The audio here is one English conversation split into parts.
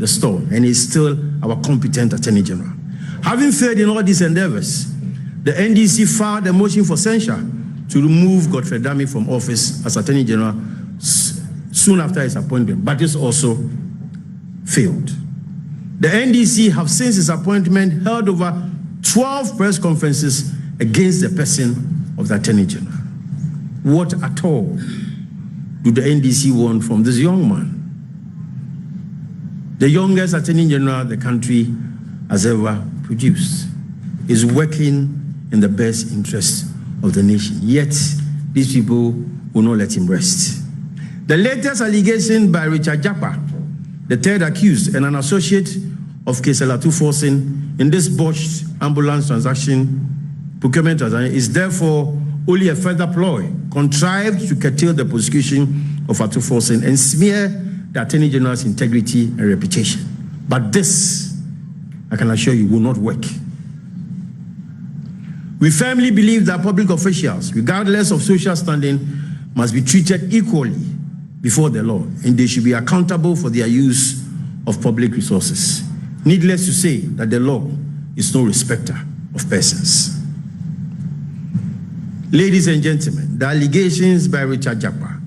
the storm and is still our competent Attorney General. Having failed in all these endeavors, the NDC filed a motion for censure to remove Godfrey Dame from office as Attorney General soon after his appointment, but this also failed. The NDC have since his appointment held over 12 press conferences against the person of the Attorney General. What at all do the NDC want from this young man? The youngest Attorney General the country has ever produced is working in the best interest of the nation. Yet, these people will not let him rest. The latest allegation by Richard Japa, the third accused and an associate of Kesi Forson in this botched ambulance procurement transaction, is therefore only a further ploy contrived to curtail the prosecution of Atu Forson and smear the Attorney General's integrity and reputation. But this, I can assure you, will not work. We firmly believe that public officials, regardless of social standing, must be treated equally before the law, and they should be accountable for their use of public resources. Needless to say that the law is no respecter of persons. Ladies and gentlemen, the allegations by Richard Japa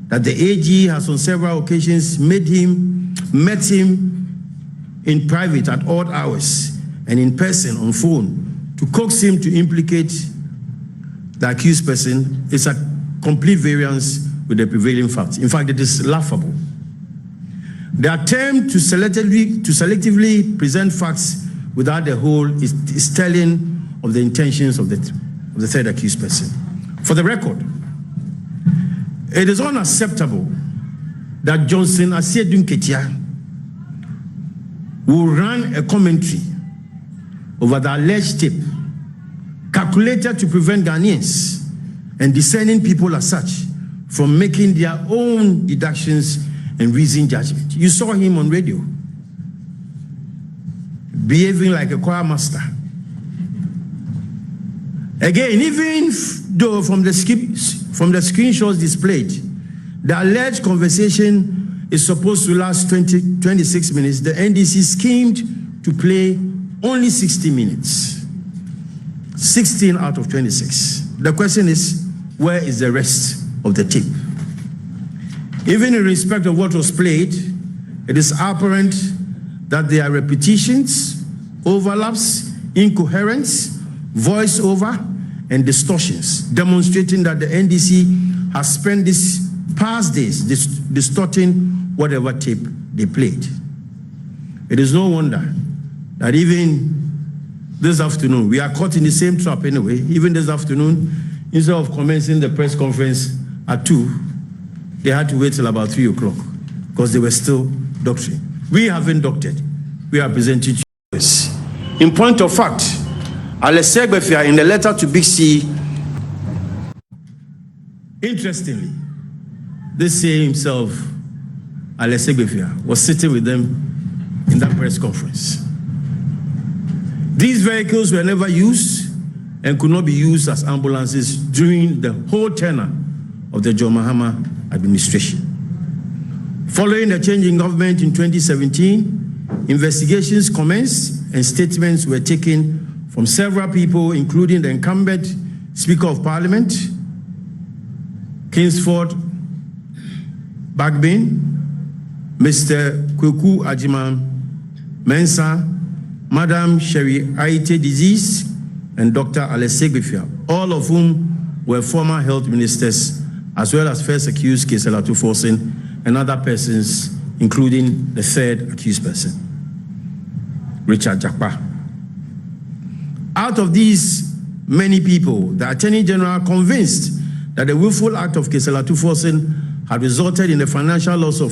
that the AG has on several occasions met him in private at odd hours and in person on phone to coax him to implicate the accused person is a complete variance with the prevailing facts. In fact, it is laughable. The attempt to selectively present facts without the whole is telling of the intentions of the third accused person. For the record, it is unacceptable that Johnson Asiedun Ketia will run a commentary over the alleged tape calculated to prevent Ghanaians and discerning people as such from making their own deductions and reasoned judgment. You saw him on radio behaving like a choir master. Again, even though from the screenshots displayed, the alleged conversation is supposed to last 26 minutes, the NDC schemed to play only 60 minutes. 16 out of 26. The question is, where is the rest of the tape? Even in respect of what was played, it is apparent that there are repetitions, overlaps, incoherence, voiceover, and distortions, demonstrating that the NDC has spent these past days distorting whatever tape they played. It is no wonder that even this afternoon, we are caught in the same trap anyway. Even this afternoon, instead of commencing the press conference at 2, they had to wait till about 3 o'clock because they were still doctoring. We haven't doctored. We are presenting to you. In point of fact, Alessandro in the letter to Big C, interestingly, this same himself, Alessandro, was sitting with them in that press conference. These vehicles were never used and could not be used as ambulances during the whole tenure of the John Mahama administration. Following the change in government in 2017, investigations commenced and statements were taken from several people, including the incumbent Speaker of Parliament, Kingsford Bagbin, Mr. Kweku Ajiman Mensah, Madam Sherry Aite Disease, and Dr. Alessandro, all of whom were former health ministers, as well as first accused Kesi Forson and other persons, including the third accused person, Richard Japa. Out of these many people, the Attorney General, convinced that the willful act of Kesi Forson had resulted in a financial loss of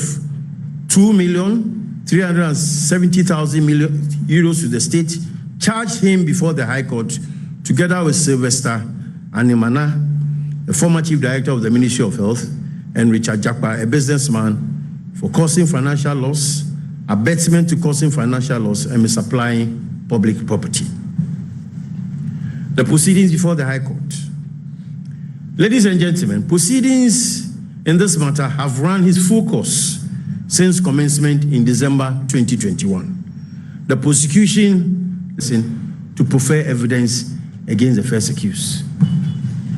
€2,370,000 to the state, charged him before the High Court, together with Sylvester Animana, the former Chief Director of the Ministry of Health, and Richard Japa, a businessman, for causing financial loss, abetment to causing financial loss, and misapplying public property. The proceedings before the High Court. Ladies and gentlemen, proceedings in this matter have run its full course since commencement in December 2021. The prosecution to prefer evidence against the first accused.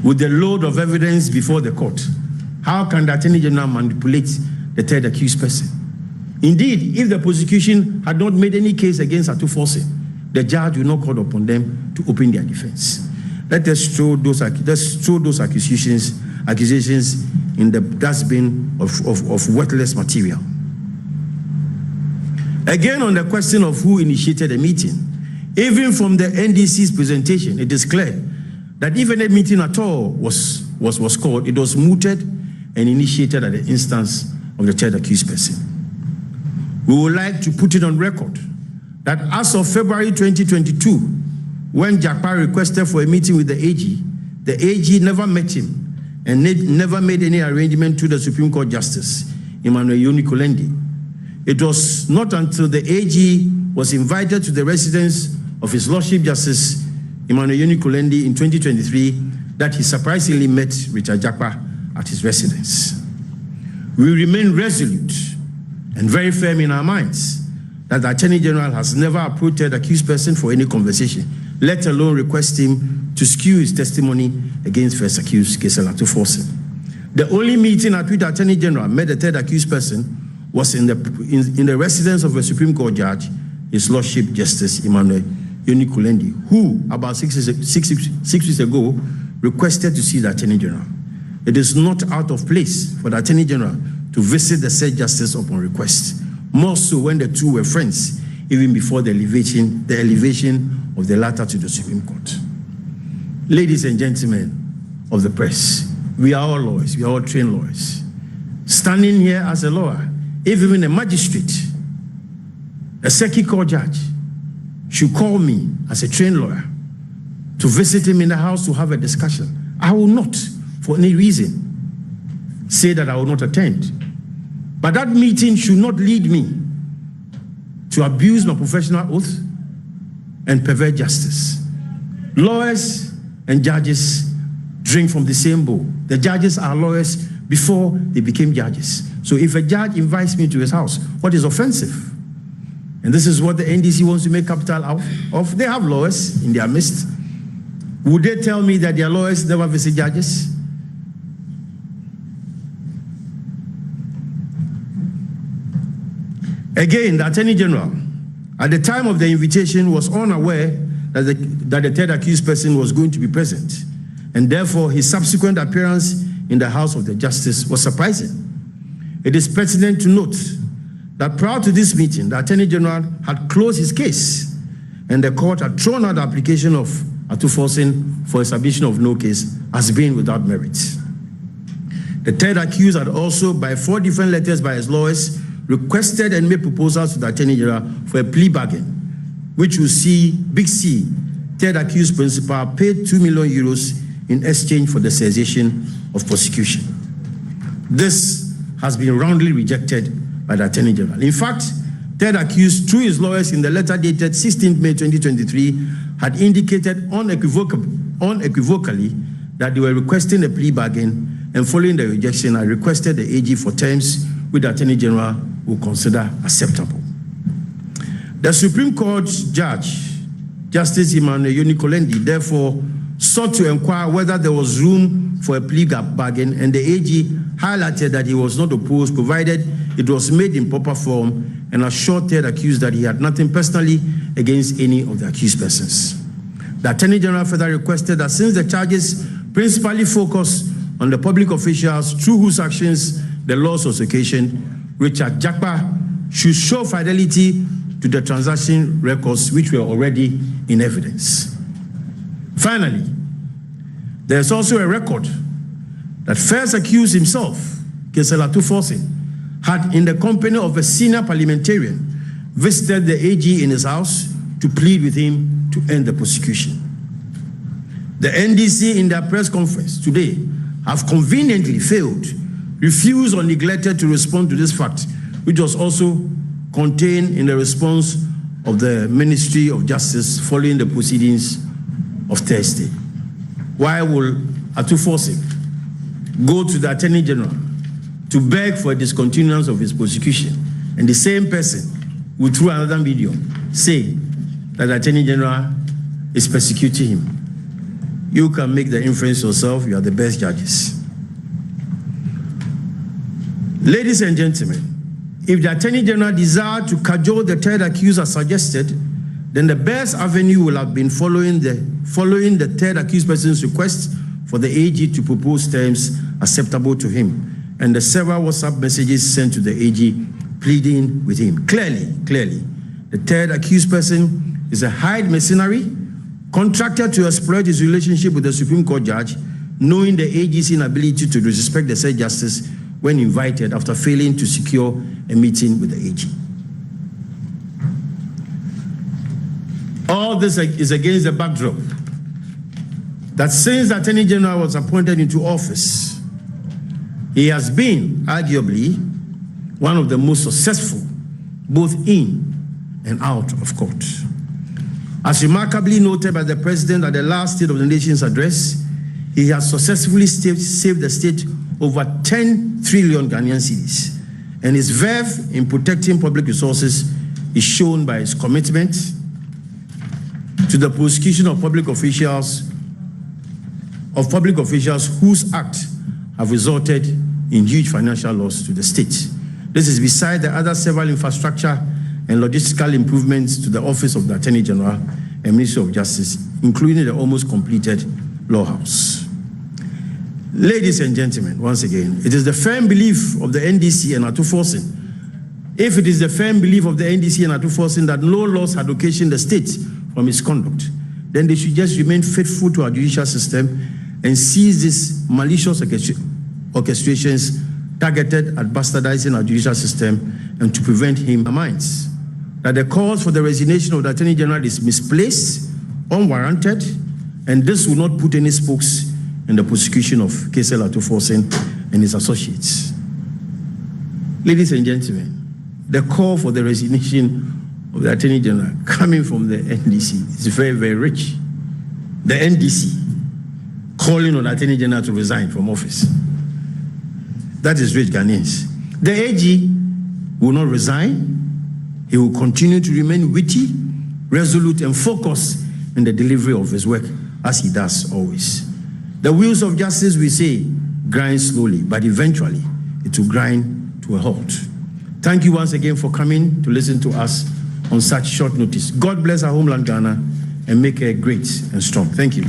With the load of evidence before the court, how can the Attorney General manipulate the third accused person? Indeed, if the prosecution had not made any case against Forson, the judge will not call upon them to open their defense. Let us throw those accusations in the dustbin of worthless material. Again, on the question of who initiated the meeting, even from the NDC's presentation, it is clear that if any meeting at all was called, it was mooted and initiated at the instance of the third accused person. We would like to put it on record that as of February 2022, when Jakpa requested for a meeting with the AG never met him and never made any arrangement to the Supreme Court Justice, Emmanuel Yoni-Kolendi. It was not until the AG was invited to the residence of His Lordship Justice Emmanuel Yoni-Kolendi in 2023 that he surprisingly met Richard Jakpa at his residence. We remain resolute and very firm in our minds that the Attorney General has never approached the accused person for any conversation, let alone request him to skew his testimony against first accused Kesi Forson. The only meeting at which the Attorney General met the third accused person was in the residence of a Supreme Court judge, His Lordship Justice Emmanuel Yoni-Kolendi, who about 6 weeks ago requested to see the Attorney General. It is not out of place for the Attorney General to visit the said justice upon request, more so when the two were friends, even before the elevation of the latter to the Supreme Court. Ladies and gentlemen of the press, we are all lawyers, we are all trained lawyers. Standing here as a lawyer, if even a magistrate, a circuit court judge, should call me as a trained lawyer to visit him in the house to have a discussion, I will not, for any reason, say that I will not attend. But that meeting should not lead me to abuse my professional oath and pervert justice. Lawyers and judges drink from the same bowl. The judges are lawyers before they became judges. So if a judge invites me to his house, what is offensive? And this is what the NDC wants to make capital out of. They have lawyers in their midst. Would they tell me that their lawyers never visit judges? Again, the Attorney General, at the time of the invitation, was unaware that the third accused person was going to be present, and therefore his subsequent appearance in the House of the Justice was surprising. It is pertinent to note that prior to this meeting, the Attorney General had closed his case, and the court had thrown out the application of Forson for a submission of no case as being without merit. The third accused had also, by 4 different letters by his lawyers, requested and made proposals to the Attorney General for a plea bargain, which will see Big C, third accused principal, paid 2 million euros in exchange for the cessation of prosecution. This has been roundly rejected by the Attorney General. In fact, third accused, through his lawyers in the letter dated 16 May 2023, had indicated unequivocally that they were requesting a plea bargain, and following the rejection, I requested the AG for terms which the Attorney General will consider acceptable. The Supreme Court Judge, Justice Emmanuel Yoni-Kolendi, therefore sought to inquire whether there was room for a plea bargain, and the AG highlighted that he was not opposed, provided it was made in proper form, and assured third accused that he had nothing personally against any of the accused persons. The Attorney General further requested that since the charges principally focus on the public officials through whose actions the loss was occasioned, Richard Jakpa should show fidelity to the transaction records which were already in evidence. Finally, there is also a record that first accused himself, Kesi Forson, had, in the company of a senior parliamentarian, visited the AG in his house to plead with him to end the prosecution. The NDC, in their press conference today, have conveniently failed, refused or neglected to respond to this fact, which was also contained in the response of the Ministry of Justice following the proceedings of Thursday. Why will Forson go to the Attorney General to beg for a discontinuance of his prosecution and the same person will, through another video, say that the Attorney General is persecuting him. You can make the inference yourself. You are the best judges. Ladies and gentlemen, if the Attorney General desired to cajole the third accused as suggested, then the best avenue will have been following the third accused person's request for the AG to propose terms acceptable to him, and the several WhatsApp messages sent to the AG pleading with him. Clearly, the third accused person is a hired mercenary contracted to exploit his relationship with the Supreme Court judge, knowing the AG's inability to disrespect the said justice when invited after failing to secure a meeting with the AG. All this is against the backdrop that since the Attorney General was appointed into office, he has been arguably one of the most successful, both in and out of court. As remarkably noted by the President at the last State of the Nation's address, he has successfully saved the state over 10 trillion Ghanaian cedis, and his verve in protecting public resources is shown by his commitment to the prosecution of public officials whose acts have resulted in huge financial loss to the state. This is beside the other several infrastructure and logistical improvements to the Office of the Attorney General and Ministry of Justice, including the almost completed Law House. Ladies and gentlemen, once again, it is the firm belief of the NDC and Forson. If it is the firm belief of the NDC and Forson that no loss had occasioned the state from its conduct, then they should just remain faithful to our judicial system and seize these malicious orchestrations targeted at bastardizing our judicial system and to prevent him minds that the cause for the resignation of the Attorney General is misplaced, unwarranted, and this will not put any spokes in the prosecution of Kesi Forson and his associates. Ladies and gentlemen, the call for the resignation of the Attorney General coming from the NDC is very, very rich. The NDC calling on the Attorney General to resign from office. That is rich Ghanaians. The AG will not resign. He will continue to remain witty, resolute, and focused in the delivery of his work, as he does always. The wheels of justice, we say, grind slowly, but eventually it will grind to a halt. Thank you once again for coming to listen to us on such short notice. God bless our homeland, Ghana, and make her great and strong. Thank you.